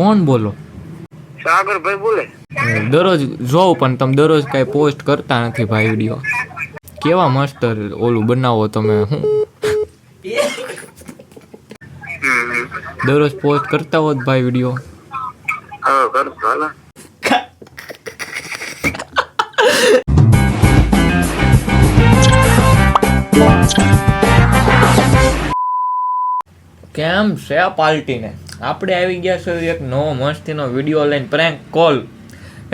કોણ બોલો? સાગર ભાઈ બોલે. દરરોજ જોઉં પણ તમે દરરોજ કઈ પોસ્ટ કરતા નથી ભાઈ વિડીયો. કેવા મસ્ત ઓલું બનાવો તમે, હું દરરોજ પોસ્ટ કરતા હોત ભાઈ વિડીયો. હા કરતો હાલો. કેમ છે આ પાર્ટીને? આપણે આવી ગયા છે એક નવો મસ્તીનો વિડીયો લઈને, પ્રેન્ક કોલ.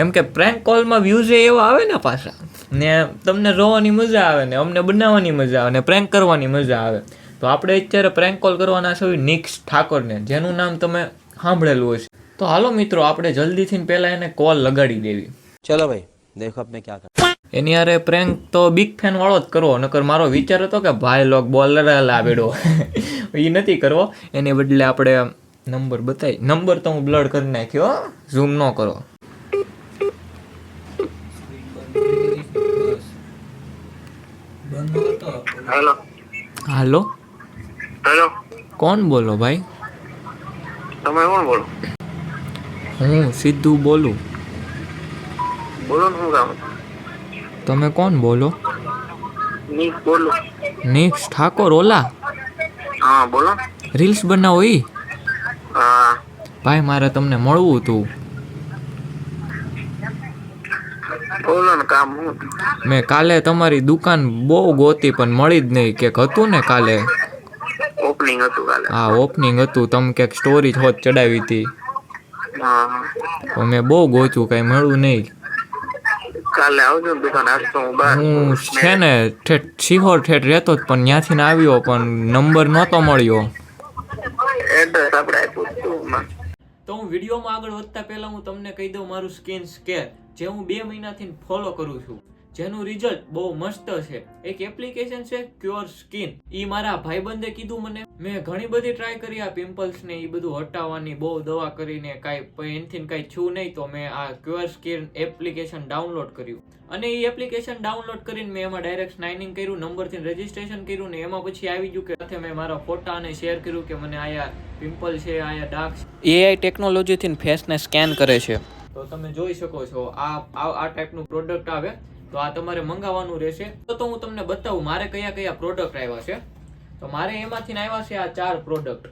એમ કે પ્રેન્ક કોલમાં વ્યૂઝ એવા આવે ને પાછા, ને તમને જોવાની મજા આવે ને અમને બનાવવાની મજા આવે ને પ્રેન્ક કરવાની મજા આવે. તો આપણે અત્યારે પ્રેન્ક કોલ કરવાના છે નિક્સ ઠાકોરને, જેનું નામ તમે સાંભળેલું હશે. તો હાલો મિત્રો, આપણે જલ્દીથી પહેલા એને કોલ લગાડી દેવી. ચલો ભાઈ, દેખો આપણે ક્યાં કર. એની યારે પ્રેન્ક તો બિગ ફેન વાળો જ કરવો, નકર મારો વિચાર હતો કે ભાઈ લોક બોલર લાવેડો એ નથી કરવો. એની બદલે આપણે નંબર બતાવી, નંબર તો હું બ્લડ કરી નાખ્યો, ઝૂમ ન કરો. હેલો હાલો, હેલો, કોણ બોલો ભાઈ? તમે કોણ બોલો? હું સિદ્ધુ બોલું. બોલો ને, શું કામ? તમે કોણ બોલો? નીક બોલો. નિક્સ ઠાકોર ઓલા હા બોલો. રીલ્સ બનાવો ઈ? હા ભાઈ મારે તમને મળવું હતું. બોલો ને, કામ શું? મેં કાલે તમારી દુકાન બહુ ગોતી પણ મળી જ નહીં. ક્યાંક હતું ને કાલે? ઓપનિંગ હતું કાલે. હા ઓપનિંગ હતું, તમે ક્યાંક સ્ટોરી હોત ચડાવી હતી. હા તો મેં બહુ ગોત્યું, કાંઈ મળ્યું નહીં. કાલે આવજો ને દુકાન. આજ તો હું બહાર હું છે ને ઠેઠ સિહોર ઠેઠ રહેતો જ, પણ ત્યાંથી ને આવ્યો પણ નંબર નહોતો મળ્યો. એડ્રેસ આપણે આપ્યું હતું. તો હું વિડીયોમાં આગળ વધતા પહેલા હું તમને કહી દઉં મારું સ્કિન સ્કેર, જે હું 2 મહિનાથી ફોલો કરું છું, જેનું રિઝલ્ટ બહુ મસ્ત છે. એક એપ્લિકેશન છે ક્યોર સ્કિન. ઈ મારા ભાઈબંધે કીધું મને. મેં ઘણી બધી ટ્રાય કરી આ પિમ્પલ્સ ને એ બધું હટાવવાની, બહુ દવા કરીને કાંઈ એનથી કાંઈ છું નહીં. તો મેં આ ક્યોર સ્કિન એપ્લિકેશન ડાઉનલોડ કર્યું, અને એ એપ્લિકેશન ડાઉનલોડ કરીને મેં એમાં ડાયરેક્ટ સાઇનિંગ કર્યું, નંબરથી રજીસ્ટ્રેશન કર્યું, ને એમાં પછી આવી ગયું કે સાથે મેં મારા ફોટા અને શેર કર્યું કે મને આયા પિમ્પલ છે, આયા ડાર્ક છે. એઆઈ ટેકનોલોજીથી ફેસને સ્કેન કરે છે. તો તમે જોઈ શકો છો આ ટાઈપનું પ્રોડક્ટ આવે. તો આ તમારે મંગાવવાનું રહેશે. તો હું તમને બતાવું મારે કયા કયા પ્રોડક્ટ આવ્યા છે. તો મારે એમાંથી આવ્યા છે આ 4 પ્રોડક્ટ.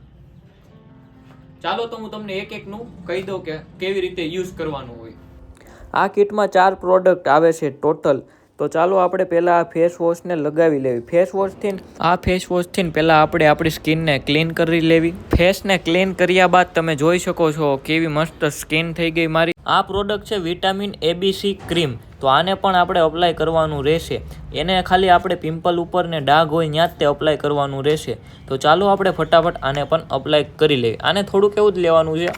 ચાલો તો હું તમને એક એકનું કહી દઉં કે કેવી રીતે યુઝ કરવાનું હોય. આ કિટમાં 4 પ્રોડક્ટ આવે છે ટોટલ. તો ચાલો આપણે પહેલા આ ફેસ વોશને લગાવી લેવી. ફેસ વોશથી પહેલા આપણે આપણી સ્કિનને ક્લીન કરી લેવી. ફેસને ક્લીન કર્યા બાદ તમે જોઈ શકો છો કેવી મસ્ત સ્કિન થઈ ગઈ મારી. આ પ્રોડક્ટ છે વિટામિન ABC ક્રીમ. તો આને પણ આપણે અપ્લાય કરવાનું રહેશે. એને ખાલી આપણે પિમ્પલ ઉપર ને ડાઘ હોય ત્યાં જ તે અપ્લાય કરવાનું રહેશે. તો ચાલો આપણે ફટાફટ આને પણ અપ્લાય કરી લઈએ. આને થોડુંક એવું જ લેવાનું છે,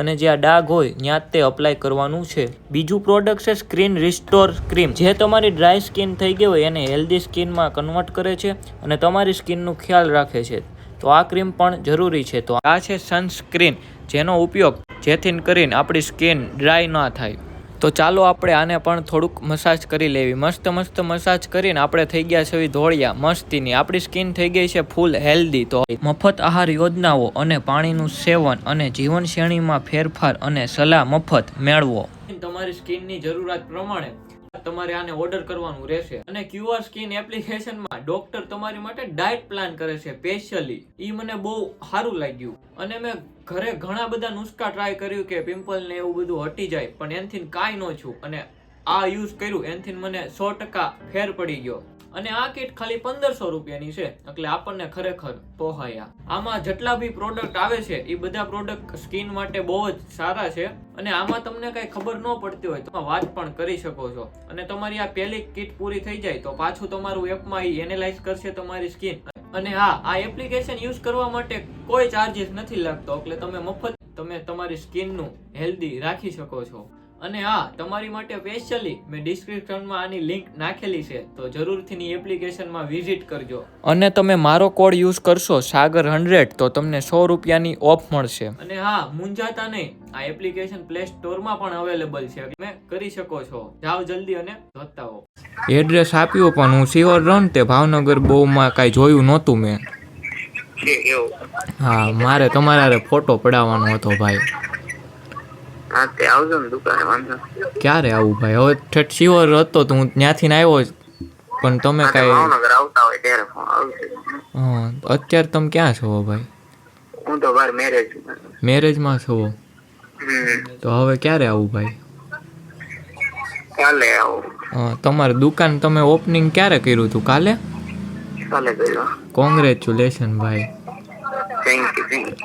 અને જે આ ડાઘ હોય ત્યાં જ તે અપ્લાય કરવાનું છે. બીજું પ્રોડક્ટ છે સ્ક્રીન રિસ્ટોર ક્રીમ, જે તમારી ડ્રાય સ્કિન થઈ ગઈ હોય એને હેલ્ધી સ્કિનમાં કન્વર્ટ કરે છે અને તમારી સ્કિનનું ખ્યાલ રાખે છે. તો આ ક્રીમ પણ જરૂરી છે. તો આ છે સનસ્ક્રીન, જેનો ઉપયોગ જેથી કરીને આપણી સ્કિન ડ્રાય ન થાય. તો ચાલો આપણે આને પણ થોડુંક મસાજ કરી લેવી. મસ્ત મસાજ કરીને આપણે થઈ ગયા છે ધોળિયા મસ્તીની. આપણી સ્કિન થઈ ગઈ છે ફૂલ હેલ્ધી. તો મફત આહાર યોજનાઓ અને પાણીનું સેવન અને જીવનશૈલીમાં ફેરફાર અને સલાહ મફત મેળવો. તમારી સ્કિનની જરૂરિયાત પ્રમાણે તમારે આને ઓર્ડર કરવાનું રહેશે. અને ક્યુઆર સ્કિન એપ્લિકેશનમાં ડોક્ટર તમારી માટે ડાયટ પ્લાન કરે છે સ્પેશિયલી. ઈ મને બહુ સારું લાગ્યું. અને મેં ઘરે ઘણા બધા નુસ્ખા ટ્રાય કર્યું કે પિમ્પલ ને એવું બધું હટી જાય, પણ એનથી કાંઈ ન છું. અને આ યુઝ કર્યું એનથી મને 100% ફેર પડી ગયો. અને આ કિટ ખાલી 1500 રૂપિયાની છે, એટલે આપણને ખરેખર પોહાયા. આમાં જેટલા બી પ્રોડક્ટ આવે છે એ બધા પ્રોડક્ટ સ્કિન માટે બહુ જ સારા છે. અને આમાં તમને કઈ ખબર ન પડતી હોય તો વાત પણ કરી શકો છો. અને તમારી આ પહેલી કિટ પૂરી થઈ જાય તો પાછું તમારું એપમાં એનાલાઇઝ કરશે તમારી સ્કિન. અને હા, આ એપ્લિકેશન યુઝ કરવા માટે કોઈ ચાર્જીસ નથી લાગતો, એટલે તમે મફત તમે તમારી સ્કિનનું હેલ્ધી રાખી શકો છો. અને હા, તમારી માટે સ્પેશિયલી મેં ડિસ્ક્રિપ્શનમાં આની લિંક નાખેલી છે, તો જરૂરથી એપ્લિકેશનમાં વિઝિટ કરજો. અને તમે મારો કોડ યુઝ કરશો સાગર100 તો તમને 100 રૂપિયાની ઓફ મળશે. અને હા, મૂંઝાતા નહીં, આ એપ્લિકેશન પ્લે સ્ટોરમાં પણ અવેલેબલ છે, તમે કરી શકો છો. જાઓ જલ્દી અને જોતા હો. એડ્રેસ આપ્યું પણ હું સિયોર રન તે ભાવનગર બહુમાં કાંઈ જોયું નહોતું મેં. હા, મારે તમારા ફોટો પડાવવાનો હતો ભાઈ. હા તે આવજો ને દુકાને વાંધો ક્યારે આવું ભાઈ? હવે ઠેઠ શિવર હતો તો હું ત્યાંથી ને આવ્યો જ. પણ તમે હા, તે કાંઈ ભાવનગર આવતા હોય ત્યારે ફોન આવશે. અત્યારે તમે ક્યાં છો ભાઈ? હું તો બાર મેરેજ મેરેજમાં છો? હમ તો હવે ક્યારે આવું ભાઈ? કાલે આવો તમારી દુકાન તમે ઓપનિંગ ક્યારે કર્યું હતું? કાલે? કાલે ગયો કોંગ્રેચ્યુલેશન ભાઈ. થેન્ક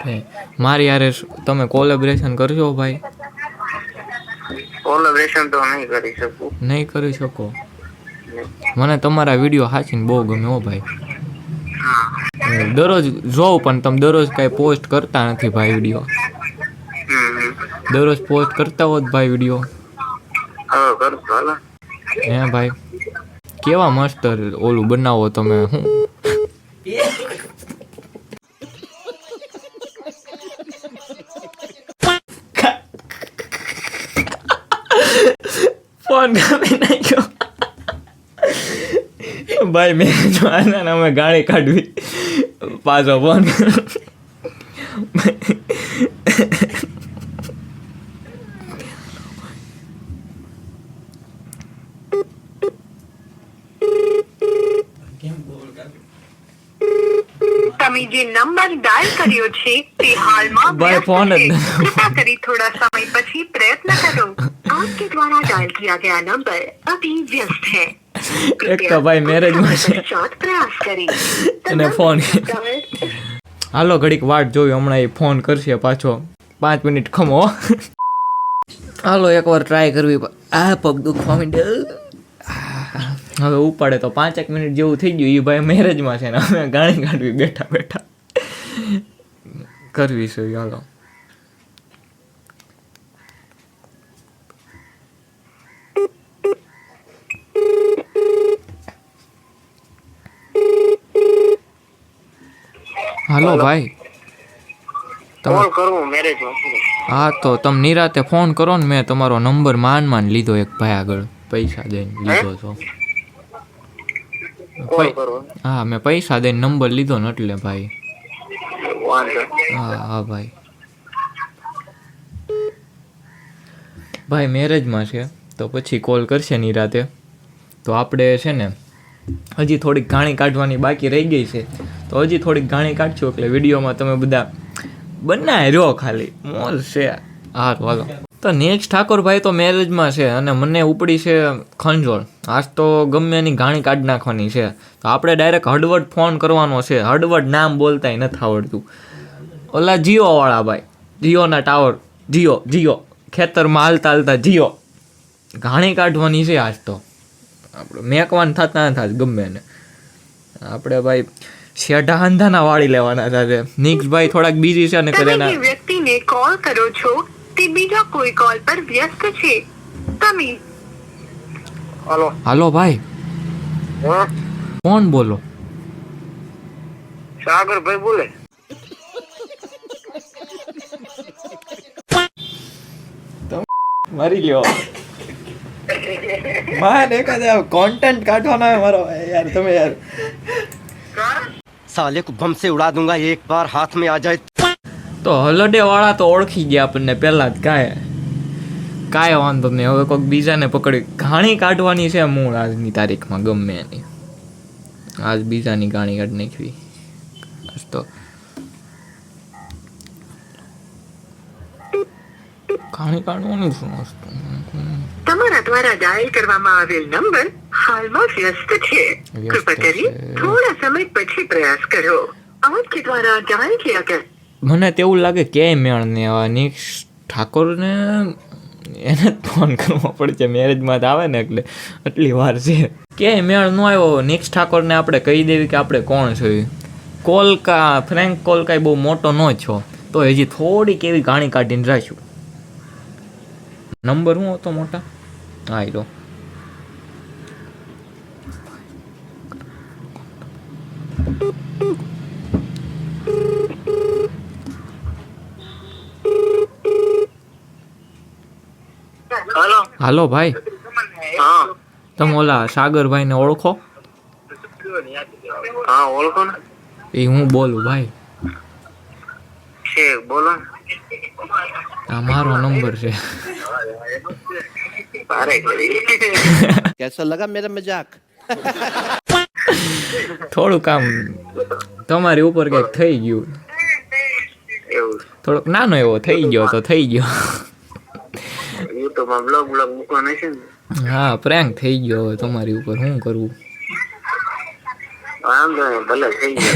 યુ મારી યારે તમે કોલેબરેશન કરશો ભાઈ? કોલેબરેશન તો નહીં કરી શકું. નહીં કરી શકો? મને તમારા વિડીયો હાચીને બહુ ગમે હો ભાઈ. દરરોજ જોઉં પણ તમે દરરોજ કાંઈ પોસ્ટ કરતા નથી ભાઈ વિડીયો. દરરોજ પોસ્ટ કરતા હોત ભાઈ વિડીયો. હવે કરશો હાલો. હે ભાઈ કેવા મસ્ત ઓલું બનાવો તમે. હું ફોન કાપી નાખ્યો ભાઈ. મેં અમે ગાળી કાઢવી પાછો ફોન. તમે જે નંબર ડાયલ કર્યો છે તે હાલમાં ભાઈ, વ્યસ્ત ફોન જ છે. નથી. કૃપા કરી થોડા સમય પછી प्रयत्न करो. आपके द्वारा डायल किया गया नंबर अभी व्यस्त है. એક તો ભાઈ મેરેજમાં છે साथ प्रयास करें. અને ફોન. હાલો ઘડીક વાટ જોઈ, હમણાં એ ફોન કરશે પાછો. 5 મિનિટ ખમો. હાલો એકવાર ટ્રાય કરવી. આ પગ દુખવા માંડ્યો. હવે ઉપાડે તો 5 મિનિટ જેવું થઈ ગયું. એ ભાઈ મેરેજમાં છે ને અમે ગાણી કાઢવી બેઠા બેઠા કરવી છે. હાલો હાલો ભાઈ. કોલ કરવું મેરેજ માં. હા તો તમે નિરાતે ફોન કરો ને. મેં તમારો નંબર માન લીધો એક ભાઈ આગળ પૈસા દઈને લીધો છો. કોલ કરવો હા મેં પૈસા દઈને નંબર લીધો ને એટલે ભાઈ. વાંધો હા ભાઈ. ભાઈ મેરેજમાં છે તો પછી કોલ કરશે નિરાતે. તો આપણે છે ને હજી થોડીક ગાણી કાઢવાની બાકી રહી ગઈ છે. તો હજી થોડીક ગાણી કાઢશું એટલે વિડીયોમાં તમે બધા બનાય રહ્યો ખાલી મોજ છે. હારું હાલો. તો નેક્સ્ટ ઠાકોરભાઈ તો મેરેજમાં છે અને મને ઉપડી છે ખંજોળ. આજ તો ગમે એની ગાણી કાઢી નાખવાની છે. તો આપણે ડાયરેક્ટ હળવદ ફોન કરવાનો છે. હળવદ નામ બોલતાય નથી આવડતું. ઓલા જીઓવાળા ભાઈ, જીઓના ટાવર, જીઓ ખેતરમાં હાલતા હાલતા જીઓ ગાણી કાઢવાની છે આજ તો. આપણે મેકવાન થતા ન થાય ગમે એને. આપણે ભાઈ શેઢા હાંધાના વાળી લેવાના છે. નિક્સ ભાઈ થોડાક બીજી છે ને તમે કરે જે વ્યક્તિને કોલ કરો છો તે બીજા કોઈ કોલ પર વ્યસ્ત છે. તમે હાલો. હાલો ભાઈ હા કોણ બોલો? સાગરભાઈ બોલે. મારી લ્યો મારે કદા કોન્ટેન્ટ કાઢવાનો હોય મારો યાર. તમે યાર साले को बम से उड़ा दूंगा एक बार हाथ में आ जाए. તો હલડે વાળા તો ઓળખી ગયા આપણને પહેલા જ. કાંઈ વાંધો નહીં. હવે કોઈક બીજાને પકડી ગાણી કાઢવાની છે મૂળ આજની તારીખમાં ગમે એની. આજ બીજાની ગાણી કાઢી નાખવી. આજ તો ગાણી કાઢવાનું શું વસ્તુ? તમારા દ્વારા ડાયલ કરવામાં આવેલ નંબર હાલમાં વ્યસ્ત છે. કૃપા કરી થોડા સમય પછી પ્રયાસ કરો. आपके द्वारा डायल किया गया. મને તેવું લાગે કે મેળ ને આવા નેક્સ્ટ ઠાકોરને એને જ ફોન કરવો પડશે. મેરેજમાં જ આવે ને એટલે આટલી વાર છે. કે મેળ ન આવ્યો નેક્સ્ટ ઠાકોરને આપણે કહી દેવી કે આપણે કોણ છે. કોલ ફ્રેન્ક કોલ કાંઈ બહુ મોટો ન છો તો હજી થોડીક એવી ગાણી કાઢીને રાખશું. નંબર શું હતો મોટા? હા લો હાલો. હાલો ભાઈ. હા તમે ઓલા સાગરભાઈને ઓળખો? હા ઓળખો ને. એ હું બોલું ભાઈ. છે બોલો ને. આ મારો નંબર છે. ભારે કરી. कैसा लगा मेरा मजाक? થોડુંક આમ તમારી ઉપર કંઈક થઈ ગયું, એવું થોડોક નાનો એવો થઈ ગયો તો થઈ ગયો. યુટ્યુબમાં બ્લોગ મૂકવાના છે ને. હા, પ્રેન્ક થઈ ગયો હવે તમારી ઉપર, શું કરવું. વાંધો નહીં, ભલે થઈ ગયો.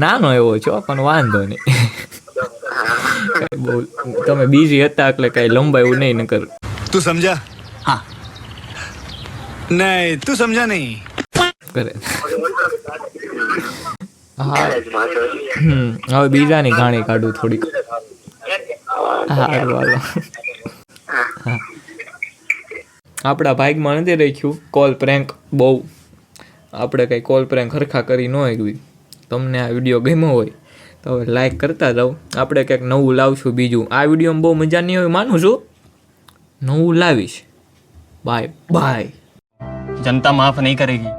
નાનો એવો છો પણ વાંધો નહીં. કાંઈ બહુ તમે બિઝી હતા એટલે કઈ લંબાયું નહીં નકર तू समझा? हाँ. नहीं तू समझा नहीं. કરે. હા, ત્યારે જ પાછો. હવે બીજાની ગાણી કાઢું થોડીક. હા, હાલો. હા, આપણા ભાગમાં નથી રાખ્યું કોલ પ્રેન્ક. બહુ આપણે કંઈ કોલ પ્રેન્ક હરખા કરી ન હોય. તમને આ વિડીયો ગમ્યો હોય તો હવે લાઈક કરતા જાઓ. આપણે કંઈક નવું લાવશું બીજું. આ વિડીયોમાં બહુ મજા નહીં હોય માનું છું, નવું લાવીશ. Bye bye. जनता माफ नहीं करेगी.